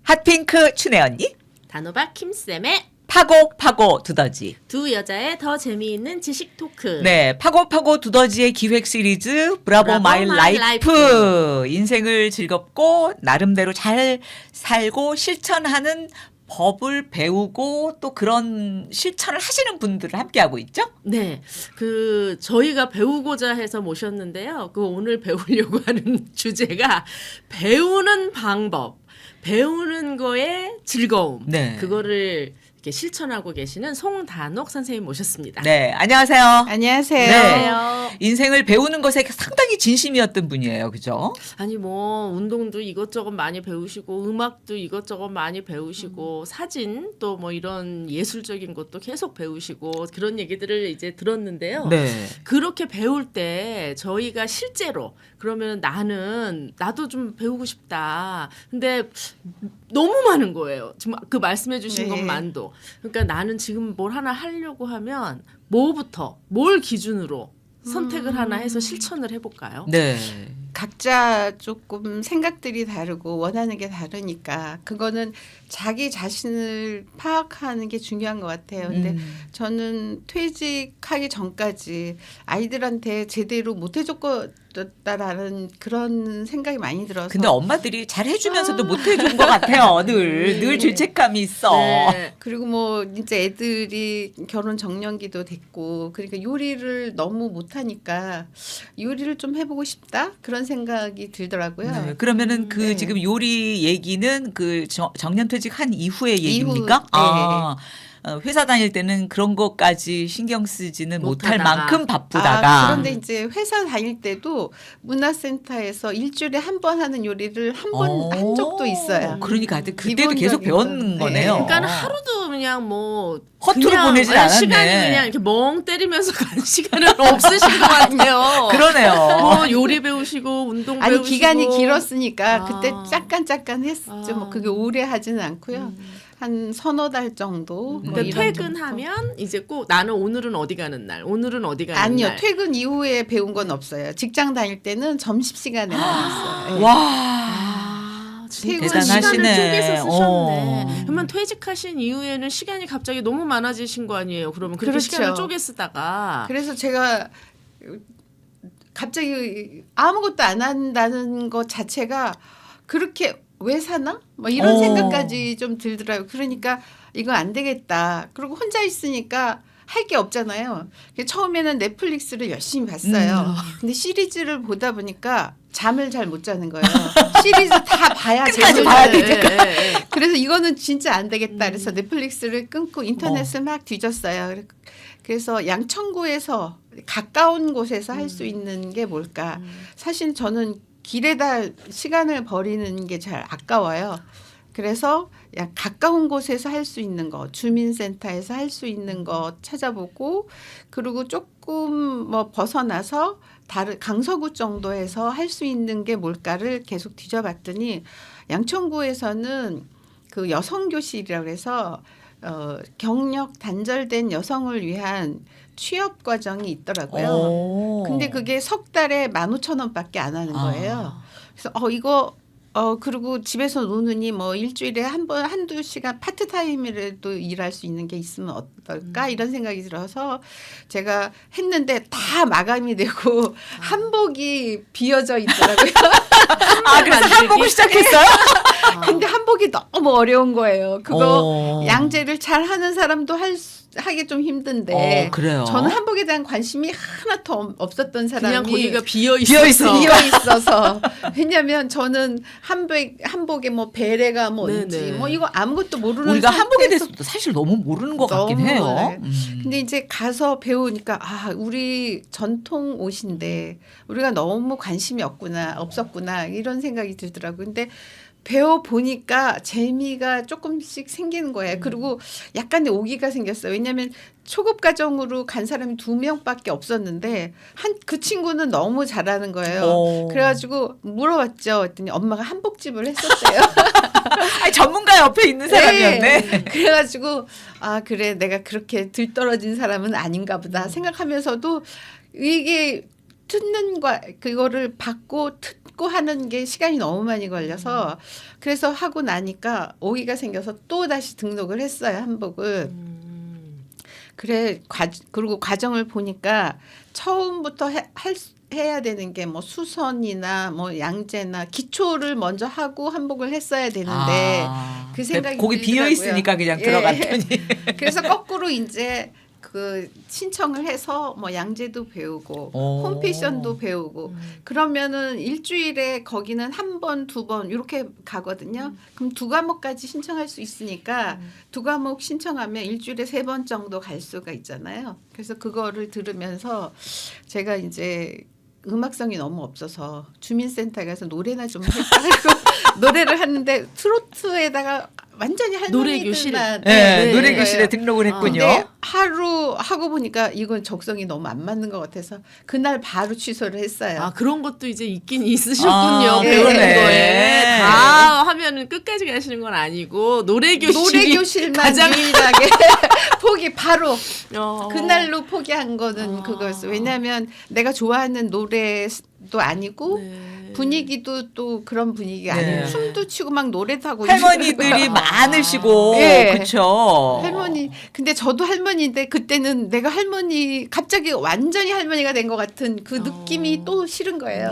핫핑크 춘혜 언니, 단호박 킴쌤의 파고 두더지. 두 여자의 더 재미있는 지식 토크. 네, 파고 두더지의 기획 시리즈 브라보 마이 라이프. 인생을 즐겁고 나름대로 잘 살고 실천하는 법을 배우고 또 그런 실천을 하시는 분들을 함께하고 있죠? 네, 저희가 배우고자 해서 모셨는데요. 오늘 배우려고 하는 주제가 배우는 방법, 배우는 거의 즐거움. 네. 그거를 이렇게 실천하고 계시는 송단옥 선생님 모셨습니다. 네, 안녕하세요. 안녕하세요. 네. 인생을 배우는 것에 상당히 진심이었던 분이에요. 그죠? 아니 운동도 이것저것 많이 배우시고 음악도 이것저것 많이 배우시고 사진 또 이런 예술적인 것도 계속 배우시고 그런 얘기들을 이제 들었는데요. 네. 그렇게 배울 때 저희가 실제로 그러면 나도 좀 배우고 싶다. 근데 너무 많은 거예요. 지금 그 말씀해 주신 네. 것만도. 그러니까 나는 지금 뭘 하나 하려고 하면 뭘 기준으로 선택을 하나 해서 실천을 해볼까요? 네. 각자 조금 생각들이 다르고 원하는 게 다르니까 그거는 자기 자신을 파악하는 게 중요한 것 같아요. 근데 저는 퇴직하기 전까지 아이들한테 제대로 못 해줬다라는 그런 생각이 많이 들어서. 근데 엄마들이 잘 해주면서도 못 해준 것 같아요. 늘 죄책감이 있어. 네. 그리고 이제 애들이 결혼 정년기도 됐고 그러니까 요리를 너무 못하니까 요리를 좀 해보고 싶다 그런 생각이 들더라고요. 네, 그러면은 네. 지금 요리 얘기는 정년퇴직한 이후의 얘기입니까? 네. 회사 다닐 때는 그런 것까지 신경 쓰지는 못할 못하다가. 만큼 바쁘다가. 그런데 이제 회사 다닐 때도 문화센터에서 일주일에 한 번 하는 요리를 한 번 한 적도 있어요. 그러니까 그때도 기본적인 계속 배웠는 거. 거네요. 네. 그러니까 하루도 그냥 허투루 보내질 그냥 않았네. 시간이 그냥 이렇게 멍 때리면서 간 시간은 없으신 것 같아요. 그러네요. 요리 배우시고 운동 아니 배우시고 기간이 길었으니까 아. 그때 잠깐 했었죠. 그게 오래 하지는 않고요. 한 서너 달 정도. 그러니까 이런 퇴근하면 이제 꼭 나는 오늘은 어디 가는 날, 오늘은 어디 가는 아니요, 날. 퇴근 이후에 배운 건 없어요. 직장 다닐 때는 점심 시간에 배웠어요. 네. 와. 진짜 대단하시네. 시간을 쪼개서 쓰셨네. 어. 그러면 퇴직하신 이후에는 시간이 갑자기 너무 많아지신 거 아니에요? 그러면 그렇게 그렇죠. 시간을 쪼개 쓰다가 그래서 제가 갑자기 아무것도 안 한다는 것 자체가 그렇게 왜 사나? 이런 생각까지 좀 들더라고요. 그러니까 이거 안 되겠다. 그리고 혼자 있으니까 할 게 없잖아요. 처음에는 넷플릭스를 열심히 봤어요. 근데 시리즈를 보다 보니까 잠을 잘 못 자는 거예요. 시리즈 다 봐야 끝까지 잠을 봐야 자요. 되니까. 그래서 이거는 진짜 안 되겠다. 그래서 넷플릭스를 끊고 인터넷을 막 뒤졌어요. 그래서 양천구에서 가까운 곳에서 할 수 있는 게 뭘까? 사실 저는 길에다 시간을 버리는 게 잘 아까워요. 그래서 가까운 곳에서 할 수 있는 거, 주민센터에서 할 수 있는 거 찾아보고 그리고 조금 벗어나서 다른 강서구 정도에서 할 수 있는 게 뭘까를 계속 뒤져봤더니 양천구에서는 그 여성교실이라고 해서 경력 단절된 여성을 위한 취업 과정이 있더라고요. 근데 그게 석 달에 15,000원밖에 안 하는 거예요. 그래서 이거 그리고 집에서 노느니 일주일에 한두 시간 파트타임이라도 일할 수 있는 게 있으면 어떨까 이런 생각이 들어서 제가 했는데 다 마감이 되고 한복이 비어져 있더라고요. 그래서 한복을 시작했어요? 근데 한복이 너무 어려운 거예요. 그거 양재를 잘 하는 사람도 하기 좀 힘든데 그래요? 저는 한복에 대한 관심이 하나도 없었던 사람이 그냥 거기가 비어 비어 있어서 있어서 왜냐하면 저는 한복에 베레가 뭔지 네네. 이거 아무것도 모르는 우리가 한복에 상태에서 대해서도 사실 너무 모르는 것 같긴 너무 해요. 몰라요. 근데 이제 가서 배우니까 우리 전통 옷인데 우리가 너무 관심이 없었구나 이런 생각이 들더라고요. 근데 배워보니까 재미가 조금씩 생기는 거예요. 그리고 약간의 오기가 생겼어요. 왜냐하면 초급 과정으로 간 사람이 2명밖에 없었는데 그 친구는 너무 잘하는 거예요. 그래가지고 물어봤죠. 그랬더니 엄마가 한복집을 했었대요. 아니, 전문가 옆에 있는 사람이었네. 네. 그래가지고 그래 내가 그렇게 들떨어진 사람은 아닌가 보다 생각하면서도 이게 듣는 거 그거를 받고 듣고 하는 게 시간이 너무 많이 걸려서 그래서 하고 나니까 오기가 생겨서 또 다시 등록을 했어요 한복을. 그래 그리고 과정을 보니까 처음부터 해야 되는 게 뭐 수선이나 뭐 양재나 기초를 먼저 하고 한복을 했어야 되는데 그 생각이 거기 비어 들더라고요. 있으니까 그냥 예. 들어갔더니 그래서 거꾸로 이제 그 신청을 해서 뭐 양재도 배우고 오. 홈패션도 배우고 그러면은 일주일에 거기는 한 번, 두 번 이렇게 가거든요. 그럼 두 과목까지 신청할 수 있으니까 두 과목 신청하면 일주일에 세 번 정도 갈 수가 있잖아요. 그래서 그거를 들으면서 제가 이제 음악성이 너무 없어서 주민센터에 가서 노래나 좀 할까 하고 노래를 하는데 트로트에다가 완전히 노래 교실. 할머니들만 네, 네. 노래 교실에 등록을 했군요. 근데 하루 하고 보니까 이건 적성이 너무 안 맞는 것 같아서 그날 바로 취소를 했어요. 아 그런 것도 이제 있긴 있으셨군요. 아, 배우는 그러네. 거에 다 하면은 끝까지 가시는 건 아니고 노래 교실이 노래 교실만 가장 유일하게 포기 바로 어. 그날로 포기한 거는 그거였어요. 왜냐하면 내가 좋아하는 노래도 아니고 네. 분위기도 또 그런 분위기가 네. 아니고 춤도 추고 막 노래도 하고 할머니들이 이러더라고요. 많으시고 예. 그렇죠. 할머니 근데 저도 할머니인데 그때는 내가 할머니 갑자기 완전히 할머니가 된 것 같은 그 느낌이 또 싫은 거예요.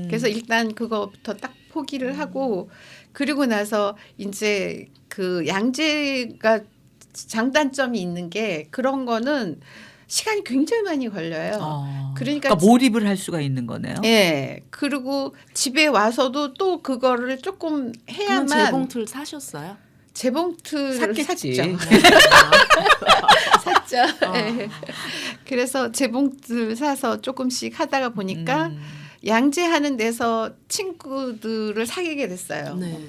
그래서 일단 그거부터 딱 포기를 하고 그리고 나서 이제 그 양재가 장단점이 있는 게 그런 거는 시간이 굉장히 많이 걸려요. 그러니까 몰입을 할 수가 있는 거네요. 예. 그리고 집에 와서도 또 그거를 조금 그럼 해야만 재봉틀 사셨어요? 재봉틀을 샀겠지. 샀죠. 샀죠. 예. 그래서 재봉틀 사서 조금씩 하다가 보니까 양재 하는 데서 친구들을 사귀게 됐어요. 네.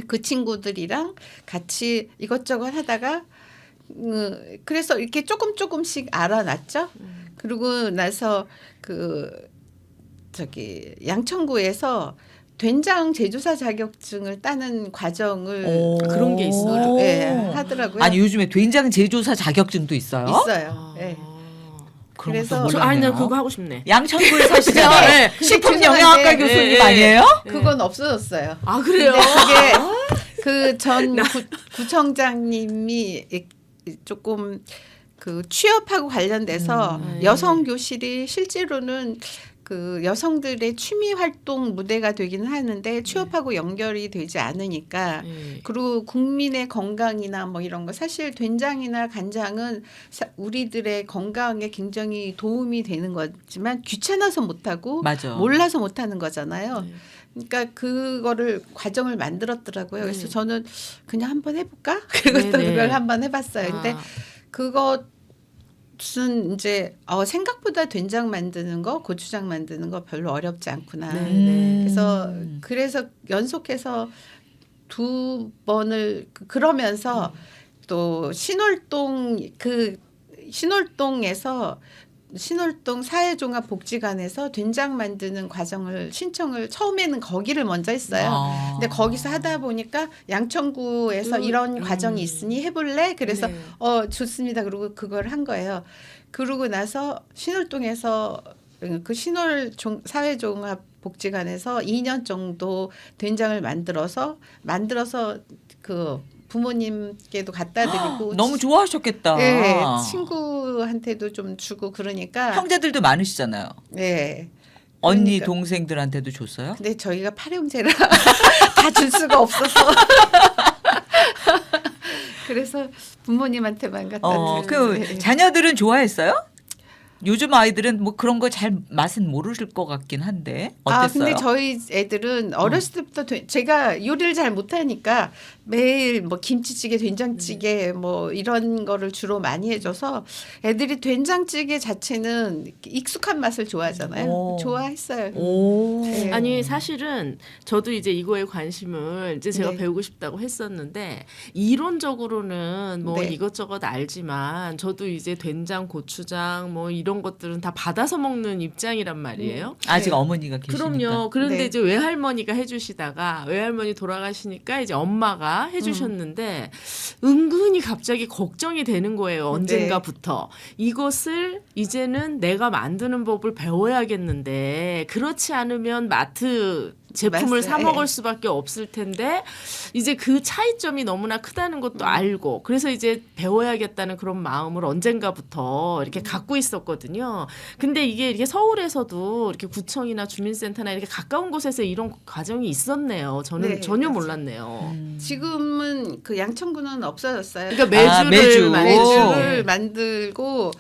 그 친구들이랑 같이 이것저것 하다가 그래서 이렇게 조금씩 알아놨죠. 그리고 나서 그 저기 양천구에서 된장 제조사 자격증을 따는 과정을 그런 게 있어요? 예, 하더라고요. 아니 요즘에 된장 제조사 자격증도 있어요? 있어요. 예. 그런 그래서 것도 저 아니 나 몰랐네요. 그거 하고 싶네. 양천구에 사시잖아요. 네. 근데 식품 영양학과 죄송한데 교수님 네. 아니에요? 그건 없어졌어요. 아 그래요? 근데 그게 그 전 구청장님이 조금 그 취업하고 관련돼서 여성 교실이 실제로는 그 여성들의 취미 활동 무대가 되기는 하는데 취업하고 연결이 되지 않으니까 네. 그리고 국민의 건강이나 뭐 이런 거 사실 된장이나 간장은 우리들의 건강에 굉장히 도움이 되는 거지만 귀찮아서 못하고 맞아. 몰라서 못하는 거잖아요. 네. 그러니까 그거를 과정을 만들었더라고요. 그래서 네. 저는 그냥 한번 해볼까? 그리고 또 네네. 그걸 한번 해봤어요. 근데 아. 그것은 이제 생각보다 된장 만드는 거, 고추장 만드는 거 별로 어렵지 않구나. 네. 그래서 연속해서 두 번을 그러면서 또 신월동에서 신월동 사회종합복지관에서 된장 만드는 과정을 신청을 처음에는 거기를 먼저 했어요. 근데 거기서 하다 보니까 양천구에서 이런 과정이 있으니 해볼래? 그래서 네. 좋습니다. 그리고 그걸 한 거예요. 그러고 나서 신월동에서 그 사회종합복지관에서 2년 정도 된장을 만들어서 그 부모님께도 갖다 드리고 너무 좋아하셨겠다. 네, 친구한테도 좀 주고 그러니까 형제들도 많으시잖아요. 네. 언니 그러니까. 동생들한테도 줬어요? 근데 저희가 팔형제라 다 줄 수가 없어서 그래서 부모님한테만 갖다 드리고 그 자녀들은 좋아했어요? 요즘 아이들은 뭐 그런 거 잘 맛은 모르실 것 같긴 한데 어땠어요? 근데 저희 애들은 어렸을 때부터 제가 요리를 잘 못하니까 매일 뭐 김치찌개, 된장찌개 뭐 이런 거를 주로 많이 해줘서 애들이 된장찌개 자체는 익숙한 맛을 좋아하잖아요. 오. 좋아했어요. 오. 네. 아니 사실은 저도 이제 이거에 관심을 이제 제가 네. 배우고 싶다고 했었는데 이론적으로는 뭐 네. 이것저것 알지만 저도 이제 된장, 고추장 뭐 이런 것들은 다 받아서 먹는 입장이란 말이에요. 아직 네. 어머니가 계시니까. 그럼요. 그런데 네. 이제 외할머니가 해주시다가 외할머니 돌아가시니까 이제 엄마가 해주셨는데 은근히 갑자기 걱정이 되는 거예요. 언젠가부터 이것을 이제는 내가 만드는 법을 배워야겠는데 그렇지 않으면 마트 제품을 사 맞아요. 먹을 수밖에 없을 텐데 이제 그 차이점이 너무나 크다는 것도 알고 그래서 이제 배워야겠다는 그런 마음을 언젠가부터 이렇게 갖고 있었거든요. 근데 이게 이렇게 서울에서도 이렇게 구청이나 주민센터나 이렇게 가까운 곳에서 이런 과정이 있었네요. 저는 네, 전혀 맞아요. 몰랐네요. 지금은 그 양천구는 없어졌어요. 그러니까 매주를 매주를 만들고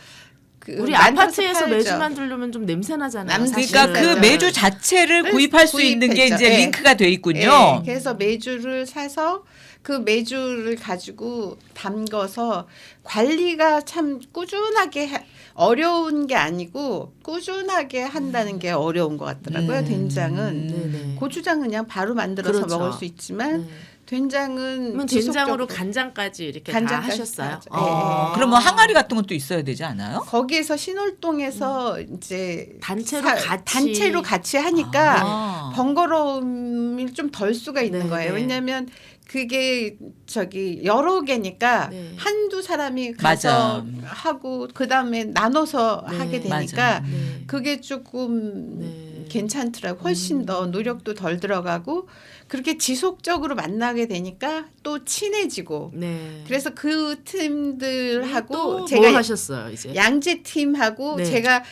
그 우리 만들어서 아파트에서 팔죠. 매주 만들려면 좀 냄새 나잖아요. 냄새 사실은. 그러니까 그 맞아요. 매주 자체를 구입할 수 있는 게 구입했죠. 이제 예. 링크가 돼 있군요. 예, 그래서 매주를 사서 그 매주를 가지고 담궈서 관리가 참 꾸준하게 어려운 게 아니고 꾸준하게 한다는 게 어려운 것 같더라고요. 된장은 네네. 고추장은 그냥 바로 만들어서 그렇죠. 먹을 수 있지만 네. 된장은 그러면 지속적으로 된장으로 간장까지 이렇게 다 간장까지 하셨어요. 하죠. 어, 예. 그러면 항아리 같은 것도 있어야 되지 않아요? 거기에서 신월동에서 이제 단체로 같이 하니까 아. 번거로움이 좀 덜 수가 있는 네, 거예요. 네. 왜냐하면 그게 저기 여러 개니까 네. 한두 사람이 가서 맞아. 하고 그 다음에 나눠서 네, 하게 맞아. 되니까 네. 그게 조금 네. 괜찮더라고. 훨씬 더 노력도 덜 들어가고 그렇게 지속적으로 만나게 되니까 또 친해지고. 네. 그래서 그 팀들하고 또 제가 뭘 하셨어요 이제? 양재 팀하고 네. 제가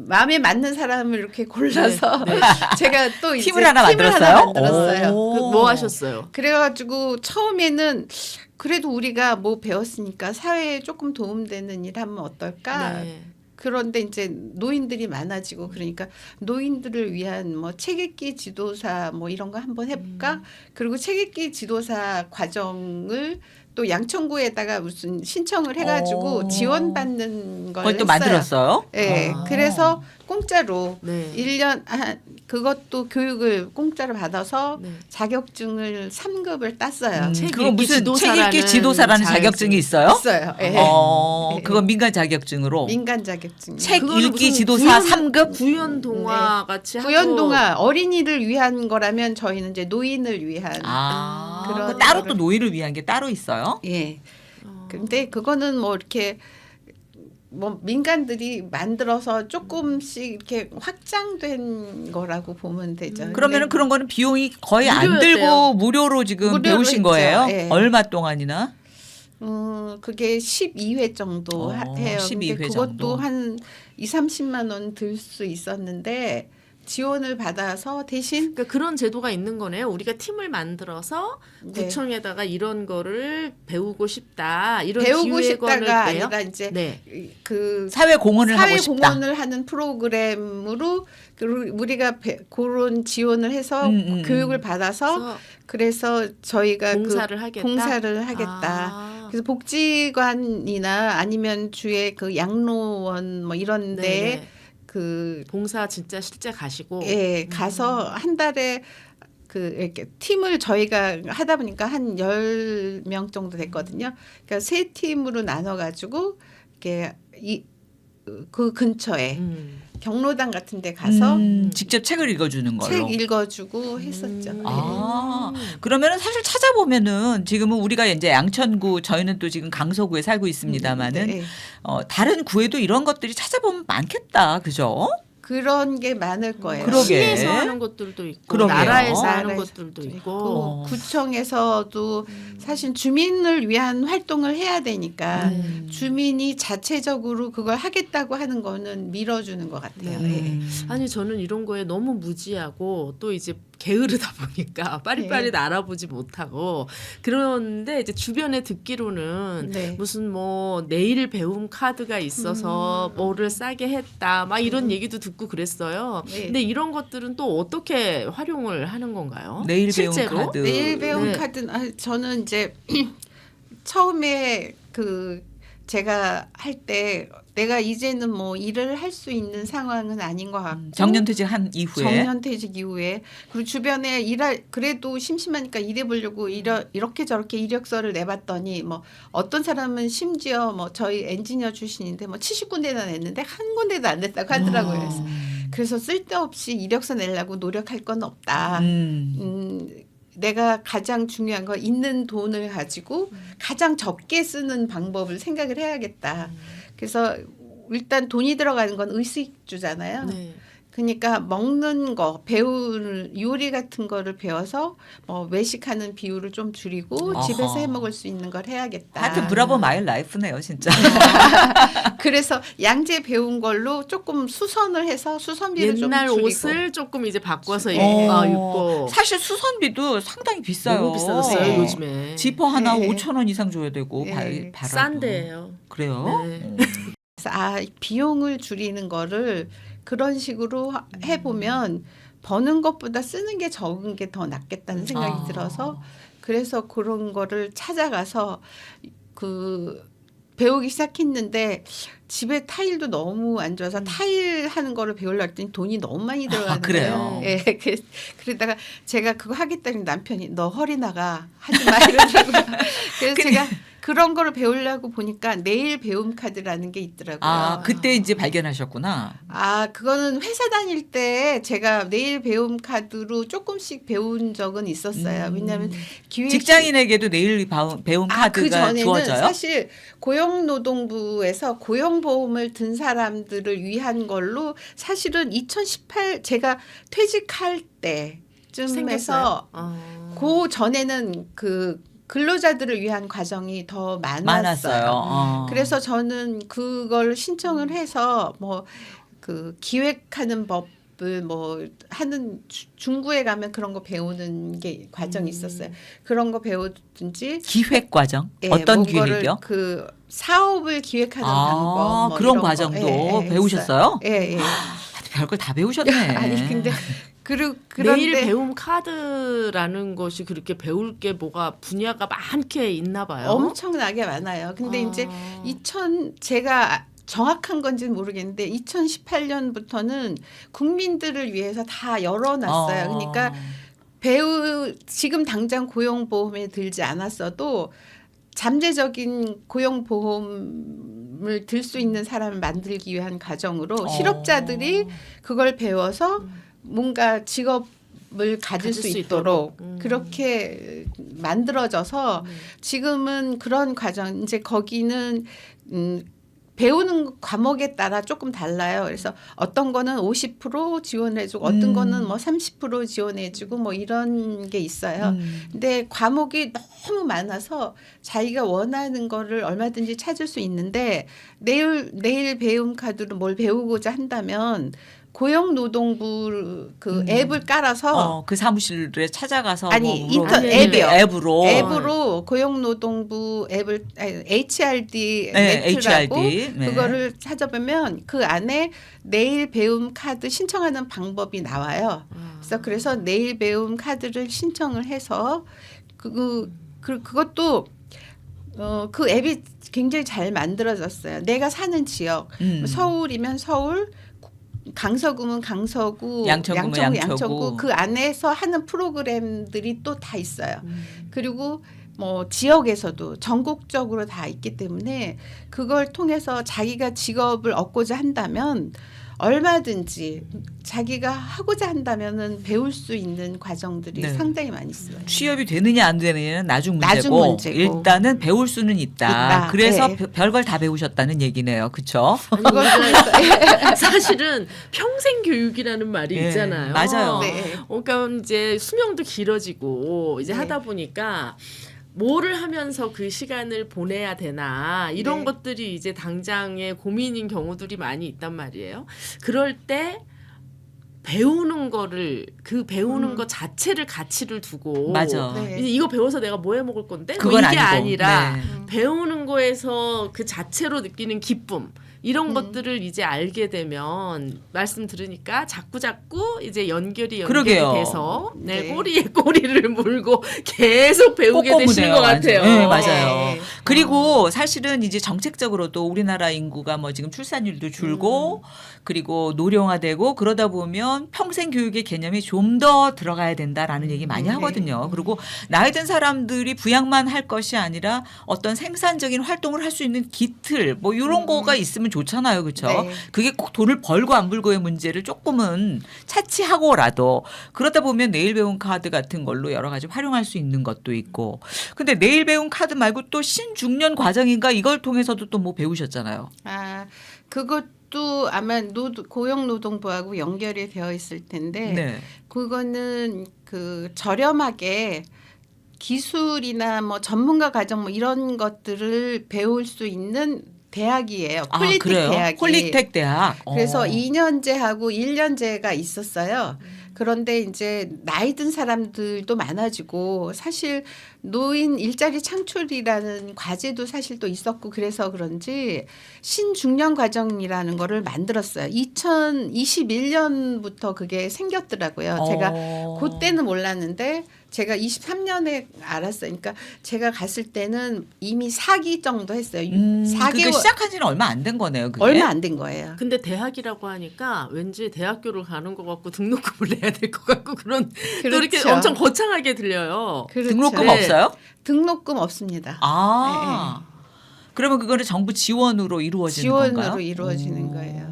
마음에 맞는 사람을 이렇게 골라서 네. 제가 또 이제 팀을 하나 만들었어요? 만들었어요. 오. 뭐 하셨어요? 그래가지고 처음에는 그래도 우리가 뭐 배웠으니까 사회에 조금 도움되는 일 하면 어떨까? 네. 그런데 이제 노인들이 많아지고 그러니까 노인들을 위한 뭐 책 읽기 지도사 뭐 이런 거 한번 해볼까? 그리고 책 읽기 지도사 과정을 또 양천구에다가 무슨 신청을 해가지고 오. 지원받는 걸 그걸 또 했어요. 만들었어요? 네, 아. 그래서 공짜로 네. 1년 그것도 교육을 공짜로 받아서 네. 자격증을 3급을 땄어요. 책 그거 읽기 무슨 책 지도사라는 읽기 지도사라는 자격증이 있어요? 있어요. 예. 예. 그건 민간 자격증으로. 민간 자격증. 책 그거는 읽기 무슨 지도사 3급? 구연 동화 같이 하고 구연동화 어린이를 위한 거라면 저희는 이제 노인을 위한. 아, 그런 그 따로 거를- 또 노인을 위한 게 따로 있어요? 예. 근데 그거는 뭐 이렇게 뭐 민간들이 만들어서 조금씩 이렇게 확장된 거라고 보면 되죠. 그러면은 근데 그런 거는 비용이 거의 안 무료였대요. 들고 무료로 지금 무료로 배우신 했죠. 거예요? 예. 얼마 동안이나? 그게 12회 정도 해요. 12회 근데 그것도 정도. 한 2, 30만 원 들 수 있었는데 지원을 받아서 대신 그러니까 그런 제도가 있는 거네요. 우리가 팀을 만들어서 네. 구청에다가 이런 거를 배우고 싶다. 이런 배우고 기획원을 싶다가 내요? 아니라 이제 네. 그 사회 공헌을 하고 사회 싶다. 공헌을 하는 프로그램으로 우리가 그런 지원을 해서 교육을 받아서 그래서 저희가 봉사를 하겠다. 봉사를 하겠다. 아. 그래서 복지관이나 아니면 주의 그 양로원 뭐 이런데 네네. 그 봉사 진짜 실제 가시고 예, 가서 한 달에 그 이렇게 팀을 저희가 하다 보니까 한 10명 정도 됐거든요. 그러니까 세 팀으로 나눠 가지고 이렇게 그 근처에 경로당 같은 데 가서 직접 책을 읽어주는 걸로. 책 읽어주고 했었죠. 아, 그러면은 사실 찾아보면은 지금은 우리가 이제 양천구 저희는 또 지금 강서구에 살고 있습니다만은 네. 다른 구에도 이런 것들이 찾아보면 많겠다, 그죠? 그런 게 많을 거예요. 그러게. 시에서 하는 것들도 있고 그러게요. 나라에서 하는 나라에서 것들도 있고, 있고 구청에서도 사실 주민을 위한 활동을 해야 되니까 주민이 자체적으로 그걸 하겠다고 하는 거는 밀어주는 것 같아요. 예. 아니 저는 이런 거에 너무 무지하고 또 이제 게으르다 보니까 빠리빠리 알아보지 못하고 그런데 이제 주변에 듣기로는 네. 무슨 뭐 내일 배움 카드가 있어서 뭐를 싸게 했다 막 이런 얘기도 듣고 그랬어요. 네. 근데 이런 것들은 또 어떻게 활용을 하는 건가요? 내일 실제로? 배움 카드. 내일 배움 네. 카드는 저는 이제 처음에 그 제가 할 때 내가 이제는 뭐 일을 할 수 있는 상황은 아닌 것 같고 정년퇴직한 이후에 정년퇴직 이후에 그리고 주변에 그래도 심심하니까 일해보려고 이렇게 저렇게 이력서를 내봤더니 뭐 어떤 사람은 심지어 뭐 저희 엔지니어 출신인데 뭐 70군데나 냈는데 한 군데도 안 냈다고 하더라고요. 그래서 쓸데없이 이력서 내려고 노력할 건 없다. 내가 가장 중요한 건 있는 돈을 가지고 가장 적게 쓰는 방법을 생각을 해야겠다. 그래서 일단 돈이 들어가는 건 의식주잖아요. 네. 그러니까 먹는 거, 배울 요리 같은 거를 배워서 뭐 외식하는 비율을 좀 줄이고 어허. 집에서 해 먹을 수 있는 걸 해야겠다. 하여튼 브라보 마이 라이프네요, 진짜. 그래서 양재 배운 걸로 조금 수선을 해서 수선비를 좀 옛날 줄이고. 옷을 조금 이제 바꿔서 네. 입고 사실 수선비도 상당히 비싸요. 너무 비싸졌어요 네. 요즘에. 지퍼 하나 네. 5,000원 이상 줘야 되고 네. 바라도. 싼데요. 그래요? 네. 그래서 비용을 줄이는 거를 그런 식으로 해보면 버는 것보다 쓰는 게 적은 게 더 낫겠다는 생각이 들어서 그래서 그런 거를 찾아가서 배우기 시작했는데 집에 타일도 너무 안 좋아서 타일 하는 거를 배우려 했더니 돈이 너무 많이 들어가는 그래요? 거예요. 예, 그러다가 제가 그거 하겠다니 남편이 너 허리 나가 하지 마 이러더라고요. 그래서 제가 그런 거를 배우려고 보니까 내일 배움 카드라는 게 있더라고요. 그때 이제 발견하셨구나. 그거는 회사 다닐 때 제가 내일 배움 카드로 조금씩 배운 적은 있었어요. 왜냐하면 직장인에게도 내일 배움 카드가 그 전에는 주어져요? 사실 고용노동부에서 고용보험을 든 사람들을 위한 걸로 사실은 2018 제가 퇴직할 때쯤 해서 그 전에는 근로자들을 위한 과정이 더 많았어요. 그래서 저는 그걸 신청을 해서 뭐 기획하는 법을 뭐 하는 중구에 가면 그런 거 배우는 게 과정이 있었어요. 그런 거 배우든지 기획 과정? 예, 어떤 뭔가를 기획이요? 사업을 기획하는 방법 뭐 그런 이런 과정도 거. 배우셨어요? 예, 예. 별걸 다 배우셨네. 네. 근데 내일 그런데 배움 카드라는 것이 그렇게 배울 게 뭐가 분야가 많게 있나 봐요. 엄청나게 많아요. 근데 이제 제가 정확한 건지는 모르겠는데 2018년부터는 국민들을 위해서 다 열어놨어요. 그러니까 지금 당장 고용보험에 들지 않았어도 잠재적인 고용보험을 들 수 있는 사람을 만들기 위한 과정으로 실업자들이 그걸 배워서 뭔가 직업을 가질 수 있도록 그렇게 만들어져서 지금은 그런 과정 이제 거기는 배우는 과목에 따라 조금 달라요. 그래서 어떤 거는 50% 지원해주고 어떤 거는 뭐 30% 지원해주고 뭐 이런 게 있어요. 근데 과목이 너무 많아서 자기가 원하는 거를 얼마든지 찾을 수 있는데 내일 배움 카드로 뭘 배우고자 한다면 고용노동부 앱을 깔아서 그 사무실에 찾아가서 앱으로 고용노동부 앱을 HRD 네트라고 그거를 찾아보면 그 안에 내일 배움 카드 신청하는 방법이 나와요. 그래서 내일 배움 카드를 신청을 해서 그것도 그 앱이 굉장히 잘 만들어졌어요. 내가 사는 지역 서울이면 서울 강서구면 강서구, 양천구, 양천구 그 안에서 하는 프로그램들이 또 다 있어요. 그리고 뭐 지역에서도 전국적으로 다 있기 때문에 그걸 통해서 자기가 직업을 얻고자 한다면 얼마든지 자기가 하고자 한다면은 배울 수 있는 과정들이 상당히 많이 있어요. 취업이 되느냐 안 되느냐는 나중 문제고 일단은 배울 수는 있다. 그래서 별걸 다 배우셨다는 얘기네요. 그렇죠? 사실은 평생 교육이라는 말이 있잖아요. 맞아요. 그러니까 이제 수명도 길어지고 이제 하다 보니까 뭐를 하면서 그 시간을 보내야 되나 이런 것들이 이제 당장의 고민인 경우들이 많이 있단 말이에요. 그럴 때 배우는 거를 배우는 것 자체를 가치를 두고 맞아. 이제 이거 배워서 내가 뭐 해 먹을 건데 그건 이게 아니고. 아니라 배우는 거에서 그 자체로 느끼는 기쁨 이런 것들을 이제 알게 되면 말씀 들으니까 자꾸 이제 연결이 그러게요. 돼서 네, 네. 꼬리에 꼬리를 물고 계속 배우게 되시는 것 같아요. 네, 맞아요. 네. 그리고 사실은 이제 정책적으로도 우리나라 인구가 뭐 지금 출산율도 줄고 그리고 노령화되고 그러다 보면 평생 교육의 개념이 좀 더 들어가야 된다라는 얘기 많이 네. 하거든요. 그리고 나이 든 사람들이 부양만 할 것이 아니라 어떤 생산적인 활동을 할 수 있는 기틀 뭐 이런 거가 있으면 좋잖아요. 그렇죠? 네. 그게 꼭 돈을 벌고 안 벌고의 문제를 조금은 차치하고라도 그러다 보면 내일 배움 카드 같은 걸로 여러 가지 활용할 수 있는 것도 있고. 근데 내일 배움 카드 말고 또 신중년 과정인가 이걸 통해서도 또 뭐 배우셨잖아요. 아, 그것도 아마 고용노동부하고 연결이 되어 있을 텐데 네. 그거는 그 저렴하게 기술이나 뭐 전문가 과정 뭐 이런 것들을 배울 수 있는 대학이에요. 퀄리텍 그래요? 대학이. 퀄리텍 대학. 그래서 2년제하고 1년제가 있었어요. 그런데 이제 나이 든 사람들도 많아지고 사실 노인 일자리 창출이라는 과제도 사실 또 있었고 그래서 그런지 신중년 과정이라는 거를 만들었어요. 2021년부터 그게 생겼더라고요. 제가 그때는 몰랐는데 제가 23년에 알았어요. 그러니까 제가 갔을 때는 이미 4기 정도 했어요. 그게 시작한 지는 얼마 안 된 거네요. 그게. 얼마 안 된 거예요. 근데 대학이라고 하니까 왠지 대학교를 가는 것 같고 등록금을 내야 될 것 같고 그런 또 이렇게 그렇죠. 엄청 거창하게 들려요. 그렇죠. 등록금 네. 없어요? 등록금 없습니다. 아. 그러면 그거는 정부 지원으로 이루어지는 지원으로 건가요? 이루어지는 거예요.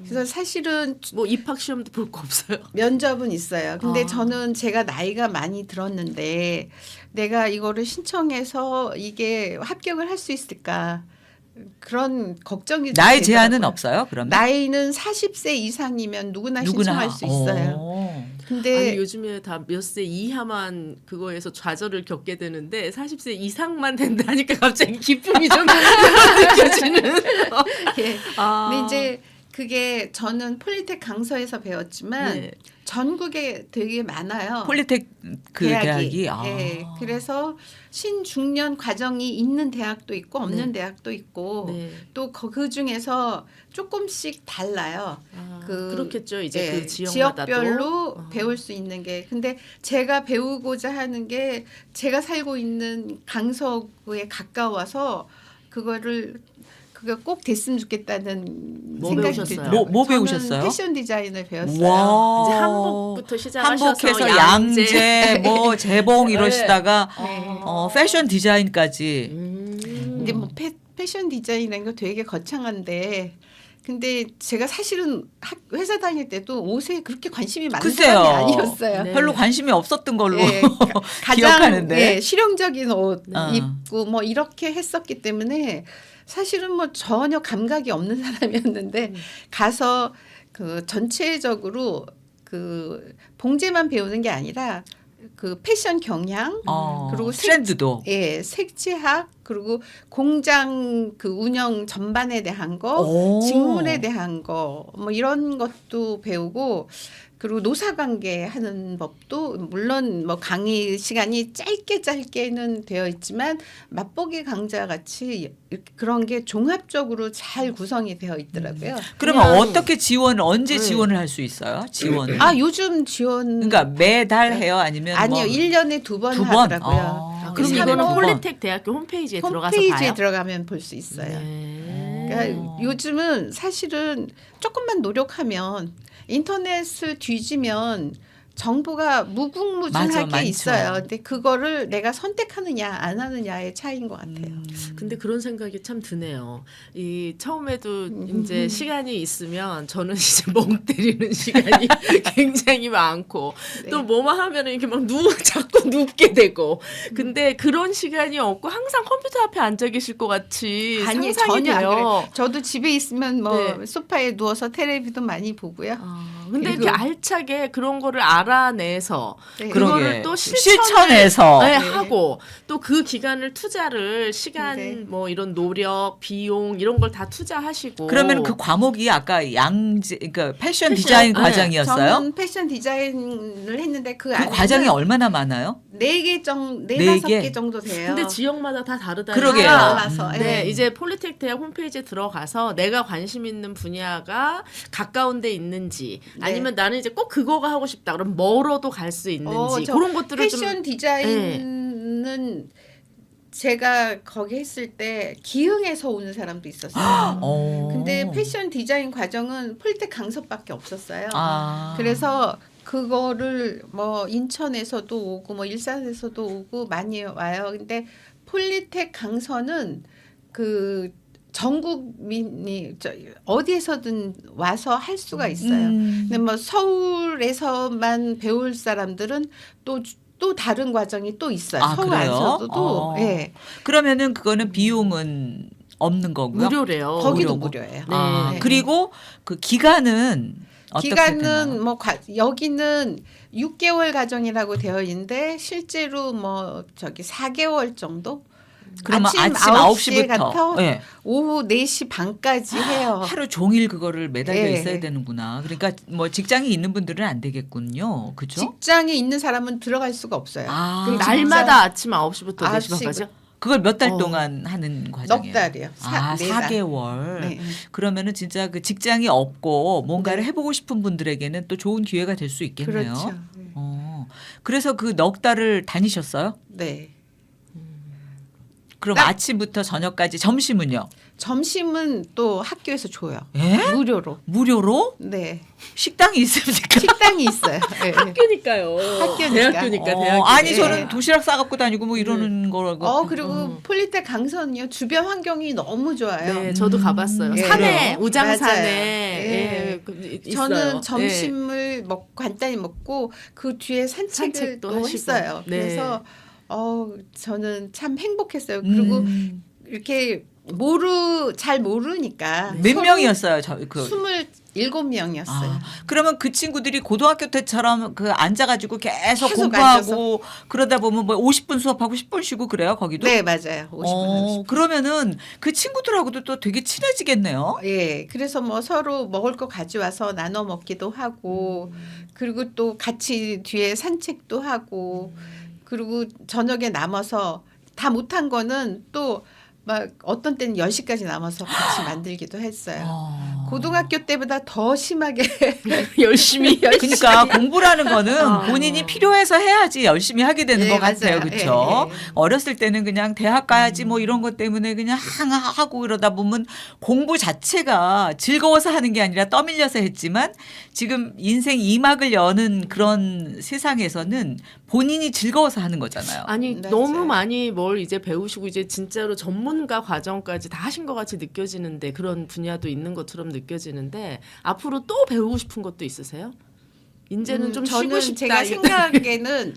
그래서 사실은 뭐 입학 시험도 볼 거 없어요. 면접은 있어요. 근데 아. 저는 제가 나이가 많이 들었는데 내가 이거를 신청해서 이게 합격을 할 수 있을까 그런 걱정이 나이 되더라고요. 제한은 없어요? 그러면? 나이는 40세 이상이면 누구나 신청할 수 있어요. 근데 아니 요즘에 다 몇 세 이하만 그거에서 좌절을 겪게 되는데 40세 이상만 된다니까 갑자기 기쁨이 좀 느껴지는. 예. 아. 근데 이제 그게 저는 폴리텍 강서에서 배웠지만 네. 전국에 되게 많아요. 폴리텍 그 대학이. 네. 그래서 신중년 과정이 있는 대학도 있고 없는 네. 대학도 있고 네. 또 그 중에서 조금씩 달라요. 아, 그 그렇겠죠. 이제 네, 그 지역마다도 지역별로 아. 배울 수 있는 게 근데 제가 배우고자 하는 게 제가 살고 있는 강서구에 가까워서 그거 꼭 됐으면 좋겠다는 뭐 생각이 배우셨어요? 들더라고요. 뭐 저는 배우셨어요? 패션 디자인을 배웠어요. 와. 이제 한복부터 시작하셔서 한복해서 양재, 뭐 재봉 이러시다가 네. 패션 디자인까지. 근데 뭐 패션 디자인이라는 거 되게 거창한데 근데 제가 사실은 회사 다닐 때도 옷에 그렇게 관심이 많은 글쎄요. 사람이 아니었어요. 네. 별로 관심이 없었던 걸로 예, 가장 기억하는데. 예, 실용적인 옷 어. 입고 뭐 이렇게 했었기 때문에 사실은 뭐 전혀 감각이 없는 사람이었는데 가서 그 전체적으로 그 봉제만 배우는 게 아니라 그 패션 경향 그리고 트렌드도. 색채학 그리고 공장 그 운영 전반에 대한 거 오. 직문에 대한 거 뭐 이런 것도 배우고 그리고 노사관계 하는 법도 물론 뭐 강의 시간이 짧게는 되어 있지만 맛보기 강좌 같이 그런 게 종합적으로 잘 구성이 되어 있더라고요. 그러면 그냥- 어떻게 언제 지원을 할 수 있어요? 지원을. 아 요즘 지원 그러니까 매달 해요? 아니면 아니요 뭐 1년에 2번 두 번? 하더라고요. 그럼 그럼 이거는 뭐- 폴리텍 대학교 홈페이지에 들어가서 홈페이지에 봐요. 들어가면 볼 수 있어요. 네. 그러니까 요즘은 사실은 조금만 노력하면 인터넷을 뒤지면 정보가 무궁무진하게 맞아, 많죠. 있어요. 근데 그거를 내가 선택하느냐 안 하느냐의 차이인 것 같아요. 근데 그런 생각이 참 드네요. 이 처음에도 이제 시간이 있으면 저는 이제 멍 때리는 시간이 굉장히 많고 네. 또 뭐만 하면 이렇게 막 자꾸 눕게 되고 근데 그런 시간이 없고 항상 컴퓨터 앞에 앉아 계실 것 같이 아니 상상이 전혀 안 돼요. 그래요. 저도 집에 있으면 뭐 네. 소파에 누워서 텔레비도 많이 보고요. 근데 그리고- 이렇게 알차게 그런 거를 알아내서 네. 그거를 그러게. 또 실천해서. 네, 네. 하고 또 그 기간을 투자를 시간 네. 뭐 이런 노력 비용 이런 걸 다 투자하시고 그러면 그 과목이 아까 양재 그러니까 패션 패션, 디자인 네. 과정이었어요? 저는 패션 디자인을 했는데 그 그 안에는 과정이 얼마나 많아요? 네 네 다섯 개? 개 정도 돼요. 근데 지역마다 다 다르다니까. 그러게요. 달라서. 네, 예. 이제 폴리텍 대학 홈페이지에 들어가서 내가 관심 있는 분야가 가까운 데 있는지 아니면 나는 이제 꼭 그거가 하고 싶다. 그럼 멀어도 갈 수 있는지 저 그런 것들을 패션 좀 디자인은 제가 거기 했을 때 기흥에서 오는 사람도 있었어요. 근데 패션 디자인 과정은 폴텍 강섭밖에 없었어요. 그래서 그거를 뭐 인천에서도 오고 뭐 일산에서도 오고 많이 와요. 근데 폴리텍 강서는 그 전국민이 어디에서든 와서 할 수가 있어요. 근데 뭐 서울에서만 배울 사람들은 또 다른 과정이 또 있어요. 서울 그래요? 안에서도. 예. 그러면은 그거는 비용은 없는 거고요. 무료래요. 거기도 무료고. 무료예요. 네. 그리고 그 기간은 어떻게 기간은 되나요? 뭐 여기는 6개월 과정이라고 되어 있는데 실제로 뭐 저기 4개월 정도. 그러면 아침 9시에 9시부터 가서 네. 오후 4시 반까지 해요. 하루 종일 그거를 매달려 예. 있어야 되는구나. 그러니까 뭐 직장이 있는 분들은 안 되겠군요. 그죠? 직장에 있는 사람은 들어갈 수가 없어요. 그 날마다 아침 9시부터 4시 9시 반까지요? 그걸 몇 달 동안 하는 과정이에요? 넉 달이요. 4개월. 네. 그러면은 진짜 그 직장이 없고 뭔가를 해보고 싶은 분들에게는 또 좋은 기회가 될 수 있겠네요. 그렇죠. 그래서 그 넉 달을 다니셨어요? 네. 그럼 딱- 아침부터 저녁까지 점심은요? 점심은 또 학교에서 줘요. 예? 무료로. 무료로? 네. 식당이 있습니까? 식당이 있어요. 네. 학교니까요. 학교니까. 대학교니까 대학교. 아니 네. 저는 도시락 싸갖고 다니고 뭐 이러는 거라고. 그리고 폴리텍 강선이요. 주변 환경이 너무 좋아요. 네, 저도 가봤어요. 예. 산에 그래요? 우장산에 맞아요. 예, 있어요. 저는 예. 점심을 먹고 간단히 먹고 그 뒤에 산책을 산책도 또 하시고. 했어요. 네. 그래서 저는 참 행복했어요. 그리고 이렇게 잘 모르니까 몇 서로 명이었어요? 저 27명이었어요. 그러면 그 친구들이 고등학교 때처럼 그 앉아가지고 계속 계속 공부하고 그러다 보면 뭐 50분 수업하고 10분 쉬고 그래요 거기도? 네, 맞아요. 50분. 그러면은 그 친구들하고도 또 되게 친해지겠네요. 예, 그래서 뭐 서로 먹을 거 가져와서 나눠 먹기도 하고, 그리고 또 같이 뒤에 산책도 하고, 그리고 저녁에 남아서 다 못한 거는 또 막 어떤 때는 10시까지 남아서 같이 만들기도 했어요. 고등학교 때보다 더 심하게 열심히 그러니까 공부라는 거는 본인이 필요해서 해야지 열심히 하게 되는 예, 것 같아요. 맞아요. 그렇죠? 예, 예. 어렸을 때는 그냥 대학 가야지 뭐 이런 것 때문에 그냥 하고 그러다 보면 공부 자체가 즐거워서 하는 게 아니라 떠밀려서 했지만 지금 인생 2막을 여는 그런 세상에서는 본인이 즐거워서 하는 거잖아요. 아니 맞아요. 너무 많이 뭘 이제 배우시고 이제 진짜로 전문가 과정까지 다 하신 것 같이 느껴지는데 그런 분야도 있는 것처럼 느껴지는데 앞으로 또 배우고 싶은 것도 있으세요? 이제는 좀 쉬고 저는 싶다. 제가 생각하기에는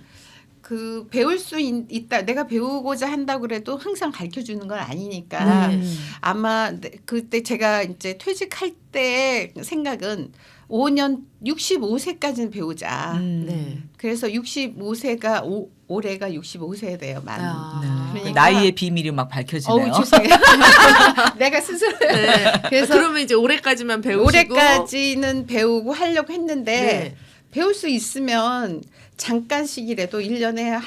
그 배울 수 있다. 내가 배우고자 한다고 그래도 항상 가르쳐 주는 건 아니니까 아마 그때 제가 이제 퇴직할 때 생각은 5년 65세까지는 배우자. 네. 그래서 65세가 올해가 65세 돼요. 만. 그 그러니까- 나이의 비밀이 막 밝혀지네요. 죄송해요. 내가 스스로. 그래서 그러면 이제 올해까지만 배우시고 올해까지는 배우고 하려고 했는데 네. 배울 수 있으면 잠깐씩이라도 1년에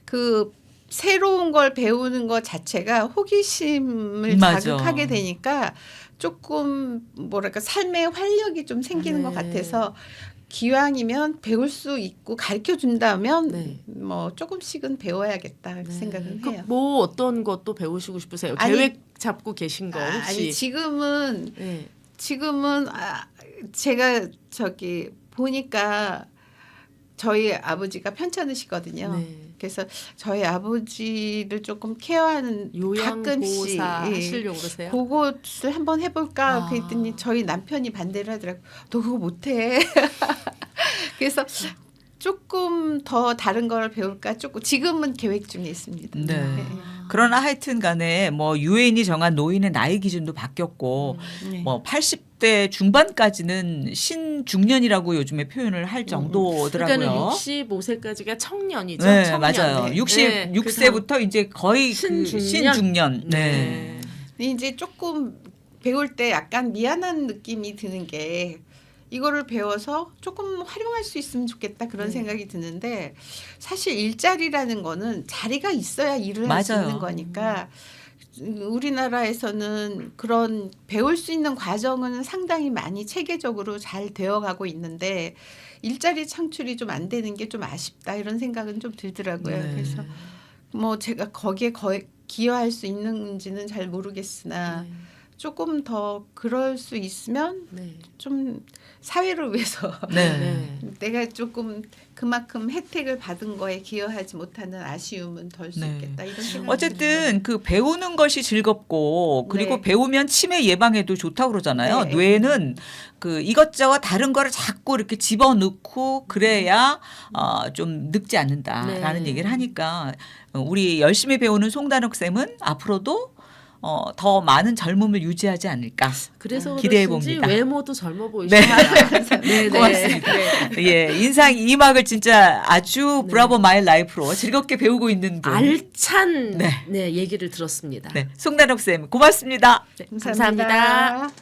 그 새로운 걸 배우는 것 자체가 호기심을 맞아. 자극하게 되니까 조금 뭐랄까 삶의 활력이 좀 생기는 것 네. 같아서 기왕이면 배울 수 있고 가르쳐 준다면 네. 뭐 조금씩은 배워야겠다 생각은 해요. 뭐 어떤 것도 배우시고 싶으세요? 아니, 계획 잡고 계신 거 혹시? 아니 지금은 네. 제가 저기 보니까 저희 아버지가 편찮으시거든요. 네. 그래서 저희 아버지를 조금 케어하는 가끔씩 요양보호사 하시려고 그러세요? 그것을 한번 해볼까 아. 그랬더니 저희 남편이 반대를 하더라고. 너 그거 못해. 그래서 조금 더 다른 걸 배울까 조금 지금은 계획 중에 있습니다. 네. 그러나 하여튼 간에 뭐 유엔이 정한 노인의 나이 기준도 바뀌었고 네. 뭐 80대 중반까지는 신중년이라고 요즘에 표현을 할 정도더라고요. 그러니까 65세까지가 청년이죠. 네, 청년. 맞아요. 네. 66세부터 이제 거의 그 신중년? 신중년. 네. 네. 근데 이제 조금 배울 때 약간 미안한 느낌이 드는 게 이거를 배워서 조금 활용할 수 있으면 좋겠다 그런 네. 생각이 드는데 사실 일자리라는 거는 자리가 있어야 일을 할 수 맞아요. 있는 거니까 우리나라에서는 그런 배울 수 있는 과정은 상당히 많이 체계적으로 잘 되어가고 있는데 일자리 창출이 좀 안 되는 게 좀 아쉽다 이런 생각은 좀 들더라고요. 네. 그래서 뭐 제가 거기에 기여할 수 있는지는 잘 모르겠으나 네. 조금 더 그럴 수 있으면 네. 좀 사회를 위해서 네. 네. 내가 조금 그만큼 혜택을 받은 거에 기여하지 못하는 아쉬움은 덜 수 네. 있겠다 이런 생각이 어쨌든 그 배우는 것이 즐겁고 그리고 네. 배우면 치매 예방에도 좋다고 그러잖아요. 네. 뇌는 그 이것저것 다른 거를 자꾸 이렇게 집어넣고 그래야 좀 늙지 않는다라는 네. 얘기를 하니까 우리 열심히 배우는 송단옥 쌤은 앞으로도 더 많은 젊음을 유지하지 않을까. 그래서 기대해 그런지 봅니다. 외모도 젊어 네. 보이십니다. 네. 고맙습니다. 네. 예, 인상 이막을 진짜 아주 네. 브라보 마이 라이프로 즐겁게 배우고 있는 분. 알찬 네. 네, 얘기를 들었습니다. 네, 송단옥 쌤 고맙습니다. 네, 감사합니다. 감사합니다.